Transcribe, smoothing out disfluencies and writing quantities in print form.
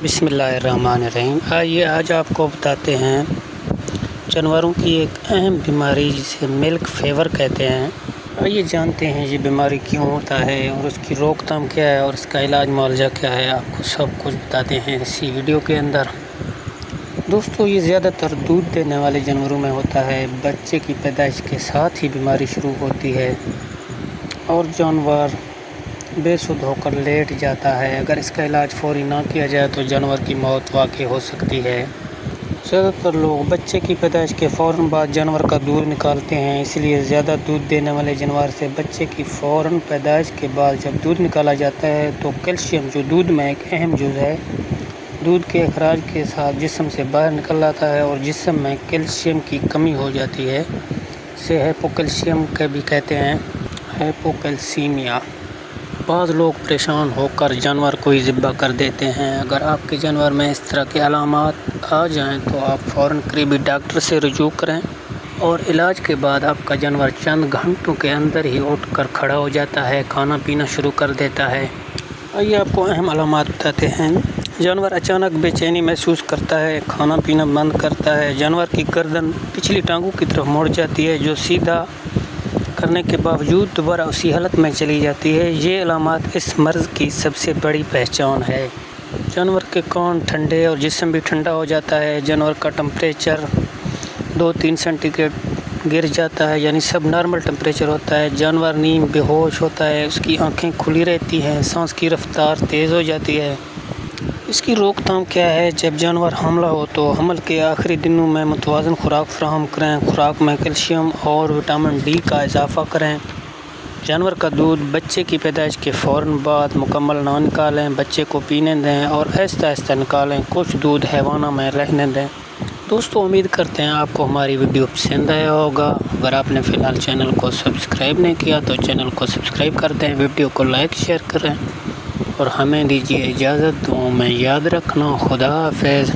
بسم اللہ الرحمن الرحیم۔ آئیے آج آپ کو بتاتے ہیں جانوروں کی ایک اہم بیماری جسے ملک فیور کہتے ہیں۔ آئیے جانتے ہیں یہ بیماری کیوں ہوتا ہے اور اس کی روک تھام کیا ہے اور اس کا علاج معالجہ کیا ہے، آپ کو سب کچھ بتاتے ہیں اسی ویڈیو کے اندر۔ دوستو، یہ زیادہ تر دودھ دینے والے جانوروں میں ہوتا ہے۔ بچے کی پیدائش کے ساتھ ہی بیماری شروع ہوتی ہے اور جانور بے سدھ ہو کر لیٹ جاتا ہے۔ اگر اس کا علاج فوری نہ کیا جائے تو جانور کی موت واقع ہو سکتی ہے۔ زیادہ تر لوگ بچے کی پیدائش کے فوراً بعد جانور کا دودھ نکالتے ہیں، اس لیے زیادہ دودھ دینے والے جانور سے بچے کی فوراً پیدائش کے بعد جب دودھ نکالا جاتا ہے تو کیلشیم، جو دودھ میں ایک اہم جز ہے، دودھ کے اخراج کے ساتھ جسم سے باہر نکل آتا ہے اور جسم میں کیلشیم کی کمی ہو جاتی ہے۔ اسے ہائپوکیلشیم کے بھی کہتے ہیں، ہائپوکیلسیمیا۔ بعض لوگ پریشان ہو کر جانور کو ہی ذبح کر دیتے ہیں۔ اگر آپ کے جانور میں اس طرح کے علامات آ جائیں تو آپ فوراً قریبی ڈاکٹر سے رجوع کریں اور علاج کے بعد آپ کا جانور چند گھنٹوں کے اندر ہی اٹھ کر کھڑا ہو جاتا ہے، کھانا پینا شروع کر دیتا ہے۔ آئیے آپ کو اہم علامات بتاتے ہیں۔ جانور اچانک بے چینی محسوس کرتا ہے، کھانا پینا بند کرتا ہے، جانور کی گردن پچھلی ٹانگوں کی طرف مڑ جاتی ہے جو سیدھا کرنے کے باوجود دوبارہ اسی حالت میں چلی جاتی ہے۔ یہ علامات اس مرض کی سب سے بڑی پہچان ہے۔ جانور کے کان ٹھنڈے اور جسم بھی ٹھنڈا ہو جاتا ہے۔ جانور کا ٹمپریچر 2-3 سینٹی گریڈ گر جاتا ہے، یعنی سب نارمل ٹمپریچر ہوتا ہے۔ جانور نیم بے ہوش ہوتا ہے، اس کی آنکھیں کھلی رہتی ہیں، سانس کی رفتار تیز ہو جاتی ہے۔ اس کی روک تھام کیا ہے؟ جب جانور حاملہ ہو تو حمل کے آخری دنوں میں متوازن خوراک فراہم کریں۔ خوراک میں کیلشیم اور وٹامن ڈی کا اضافہ کریں۔ جانور کا دودھ بچے کی پیدائش کے فوراً بعد مکمل نہ نکالیں، بچے کو پینے دیں اور آہستہ آہستہ نکالیں، کچھ دودھ حیوانوں میں رہنے دیں۔ دوستو، امید کرتے ہیں آپ کو ہماری ویڈیو پسند آیا ہوگا۔ اگر آپ نے فی الحال چینل کو سبسکرائب نہیں کیا تو چینل کو سبسکرائب کر دیں، ویڈیو کو لائک شیئر کریں اور ہمیں دیجیے اجازت۔ دعاؤں میں یاد رکھنا۔ خدا حافظ۔